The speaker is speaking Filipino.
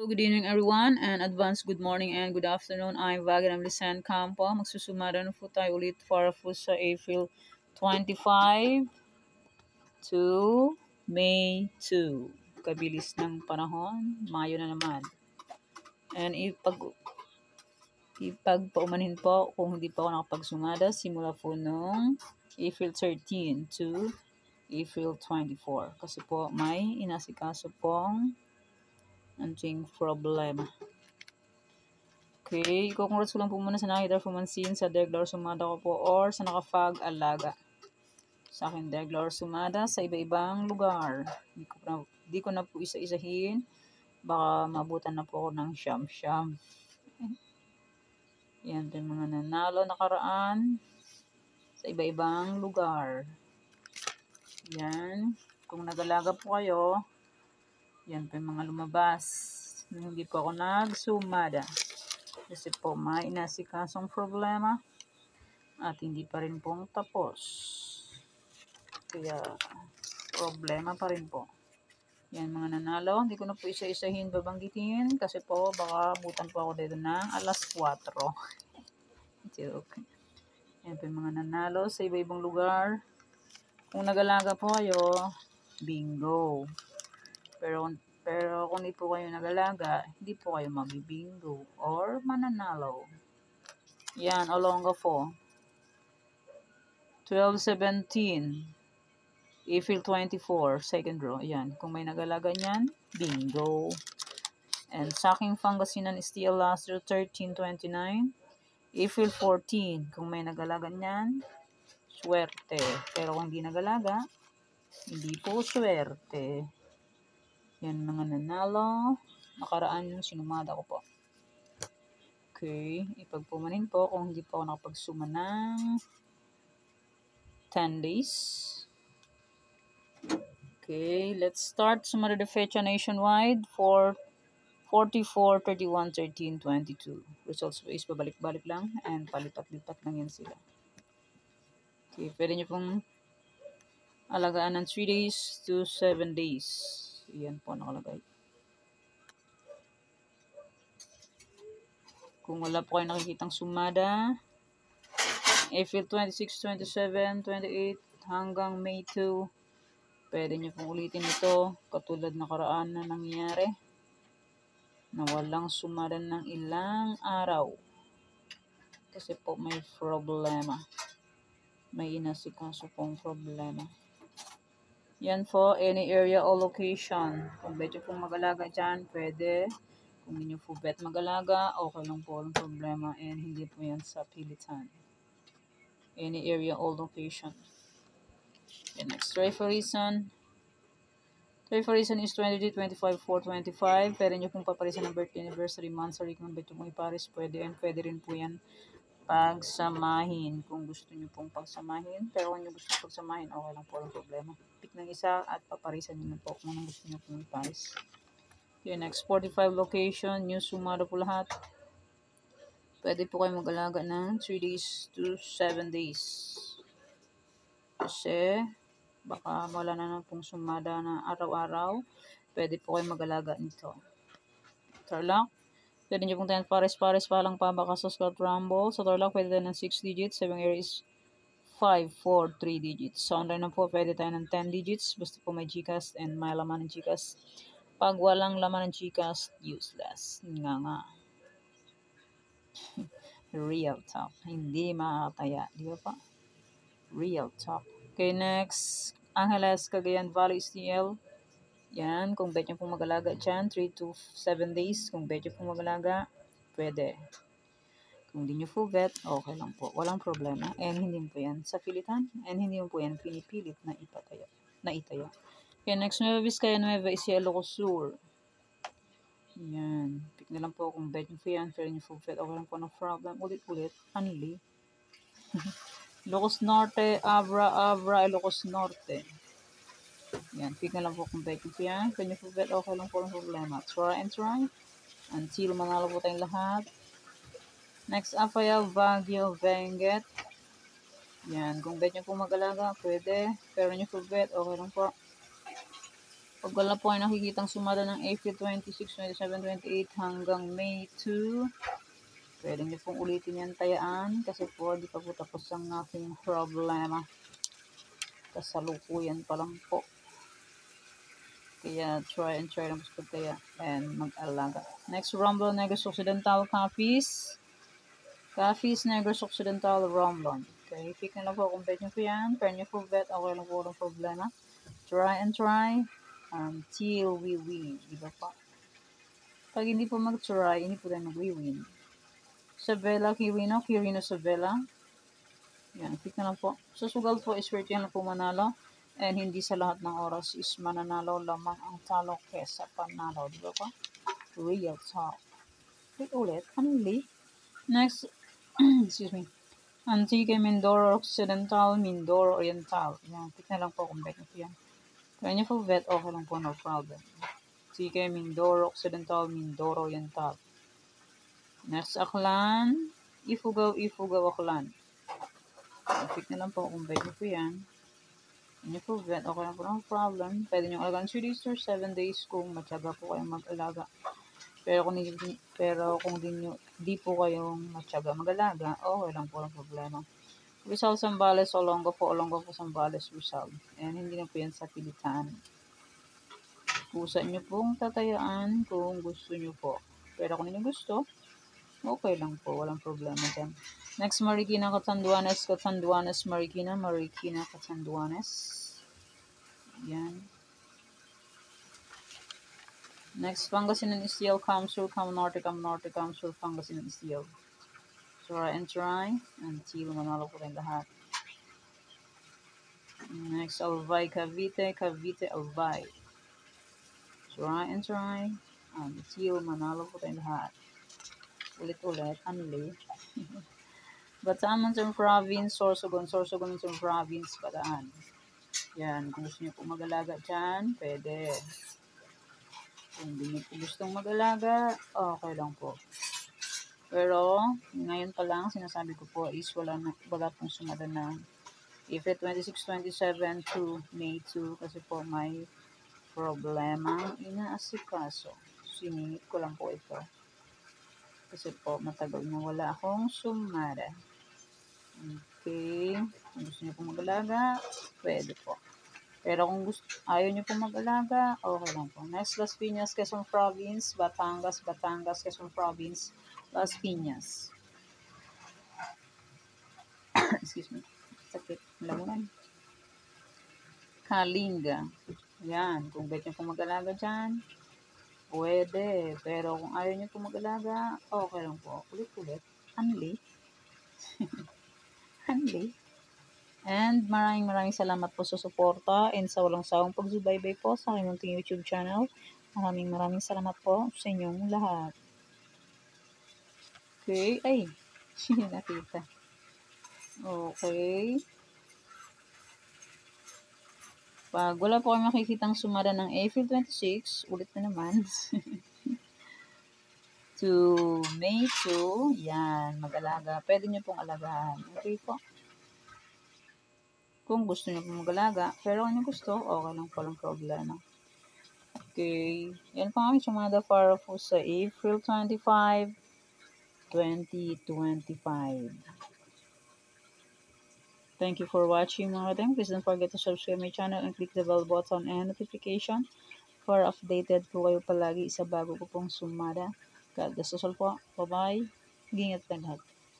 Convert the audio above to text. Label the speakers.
Speaker 1: Good evening everyone and advance good morning and good afternoon. I'm Wagner Lisan Campo. Magsusumada na po tayo ulit para po sa April 25 to May 2. Kabilis ng panahon, Mayo na naman. And ipagpaumanhin po kung hindi pa ako nakapagsumada simula po nung April 13 to April 24. Kasi po may inasikaso pong anting problema. Okay, congrats ko lang po muna sa nakita pumansin sa Deglar Sumada ko po or sa nakapag-alaga sa akin Deglar Sumada sa iba-ibang lugar. Di ko na po isa-isahin. Baka mabutan na po ako ng siyam-siyam. Yan po yung mga nanalo nakaraan sa iba-ibang lugar. Yan. Kung nag-alaga po kayo, yan po yung mga lumabas. Hindi po ako nagsumada. Kasi po may inasikasong problema at hindi pa rin pong tapos. Kaya problema pa rin po. Yan mga nanalo. Hindi ko na po isa-isahin babanggitin kasi po baka butan po ako dito ng alas 4. Joke. Yan po yung mga nanalo sa iba-ibang lugar. Kung nag-alaga po kayo, bingo. Pero kung hindi po kayo nag-alaga, hindi po kayo mabibingo or mananalo. Yan, Olonga po. 12-17. April 24, second row. Yan, kung may nag-alaga niyan, bingo. And sa aking Pangasinan Steel Laster 13-29. April 14, kung may nag-alaga niyan, swerte. Pero kung hindi nag-alaga, hindi po swerte. Yan mga nanalo. Nakaraan yung sinumada ko po. Okay, ipagpumanin po kung hindi po ako nakapagsuma ng 10 days. Okay, let's start. Sumada de fecha nationwide for 44, 31, 13, 22. Results is pabalik-balik lang and palipat-lipat lang yan sila. Okay, pwede nyo pong alagaan ng 3 days to 7 days. Yan po nakalagay. Kung wala po kayo nakikitang sumada, April 26, 27, 28 hanggang May 2, pwede nyo pong ulitin ito katulad nakaraan na nangyari na walang sumada ng ilang araw. Kasi po may problema. May inasikaso pong problema. Yan po, any area or location. Kung medyo pong mag-alaga dyan, pwede. Kung hindi nyo po bet mag-alaga, okay lang po ang problema and hindi po yan sa pilitan. Any area or location. Okay, next, refereeson. Refereeson is 23, 25, 4, 25. Pwede nyo pong paparisan ng birthday, anniversary, month, sorry kung bet nyo pong iparis, pwede. And pwede rin po yan pagsamahin kung gusto nyo pong pagsamahin. Pero kung nyo gusto nyo pagsamahin, okay lang po, walang problema. Pick ng isa at paparisan nyo na po kung anong gusto nyo pong iparis. Okay, next, 45 location, new sumado po lahat. Pwede po kayo mag-alaga ng 3 days to 7 days. Kasi baka wala na pong sumada na araw-araw. Pwede po kayo mag-alaga nito. Tarlac. Pwede nyo pong tayo pares-pares pa lang pa baka sa Scott Rumble. Sa Tarlac, pwede tayo ng 6 digits. 7 area is 5, 4, 3 digits. Sa online na po, pwede tayo ng 10 digits. Basta po may GCash and may laman ng GCash. Pag walang laman ng GCash, useless. Nga. Real talk. Hindi makakataya. Di ba pa? Real talk. Okay, next. Angeles, Cagayan Valley, STL. Yan, kung bet nyo pong mag-alaga dyan, 3 to 7 days. Kung bet nyo pong mag-alaga, pwede. Kung hindi nyo po bet, okay lang po. Walang problema. And hindi po yan sa pilitan. And hindi po yan pinipilit na itayo. Okay, next, Nueva Vizcaya, Nueva Ecija, Ilocos Sur. Yan. Pick na lang po kung bet nyo po yan. Pero nyo po bet, okay lang po ng problem. Ulit-ulit. Only. Ilocos Norte, Abra, Ilocos Norte. Yan, pick na lang po kung bet nyo po yan. Kung nyo po bet, okay lang po ng problema. Try and try. Until manalo po tayong lahat. Next, Apayao, Baguio, Benguet. Yan, kung bet nyo po mag-alaga, pwede. Pero nyo po bet, okay lang po. Pag wala po kayo nakikitang sumada ng April 26, 27, 28 hanggang May 2, pwede nyo pong ulitin yan tayaan kasi po di pa po tapos ang aking problema. Kasalukuyan pa lang po. Kaya try and try lang po kaya and mag-alaga. Next, Romblon Negros Occidental Coffees. Coffees Negros Occidental Romblon. Okay, pick na lang po kung bet nyo po yan. Pair nyo po bet, okay lang po ng problema. Try and try until we win. Diba pa? Pag hindi po mag-try, hindi po tayo mag-win. Sabela Kirino, Kirino Sabela. Yan, pick na lang po. Sa sugal po, iswerte yan lang po manalo. And hindi sa lahat ng oras is mananalo lamang ang talo kesa panalo. Diba pa? Real talk. Ulit. Only. Next, excuse me. Antique Mindoro Occidental, Mindoro Oriental. Yan, pick na lang po kung bet nyo po yan. Kaya nyo po bet, okay lang po, no problem. Antique Mindoro Occidental, Mindoro Oriental. Next, Aklan. Ifugao, Ifugao, Aklan. Pick na lang po kung bet nyo po yan. Kaya nyo po bet, okay lang po, no problem. Pwede nyo alagaan 3 days or 7 days kung matyaga po kayong mag-alaga. Pero kung di po kayong matyaga mag-alaga, okay lang po ang problema. Rizal Zambales, Olongo po Zambales, Rizal. And hindi na po yan sa pilitan. Pusa nyo pong tatayaan kung gusto nyo po. Pero kung hindi gusto, okay lang po. Walang problema dyan. Next, Marikina, Catanduanes, Marikina, Catanduanes. Yan. Next, Pangasinan Steel, Kamsur, Norte, Pangasinan Steel. Try and try until manalo po rin lahat. Next, Albay, Cavite, Albay. Try and try until manalo po rin lahat. Ulit-ulit, only. Bataan, Monson Province, Sorsogon, Monson Province, Bataan. Yan, kung gusto nyo po mag-alaga dyan, pwede. Kung hindi nyo po gustong mag-alaga, okay lang po. Pero, ngayon pa lang, sinasabi ko po is wala pong sumada ng April 26, 27 to May 2 kasi po may problema inaasikaso. Siningit ko lang po ito. Kasi po matagal na wala akong sumada. Okay. Kung gusto niyo po mag-alaga, pwede po. Pero kung ayaw niyo po mag-alaga, okay lang po. Next, Las Piñas, Quezon Province, Batangas, Quezon Province, Las Piñas. Excuse me. Sakit. Lamunan. Kalinga. Yan. Kung bet niyo po mag-alaga dyan, pwede. Pero kung ayaw niyo po mag-alaga, okay lang po. Ulit-ulit. Only. Only. And maraming salamat po sa suporta and sa walang sawang pagsubaybay po sa aking munting YouTube channel. Maraming salamat po sa inyong lahat. Okay. Ay, nakita. Okay. Pag wala po kayo makikitang sumada ng April 26, ulit na naman, to May 2, yan, mag-alaga. Pwede nyo pong alagahan. Okay po. Kung gusto nyo pong mag-alaga, pero kung nyo gusto, okay lang po lang problema. Okay. Yan po ang sumada para po sa April 25, 2025. Thank you for watching mga kadeng. Please don't forget to subscribe my channel and click the bell button and notification for updated po kayo palagi sa bago ko pong sumada. God bless us all po. Bye-bye. Ingat lang lahat.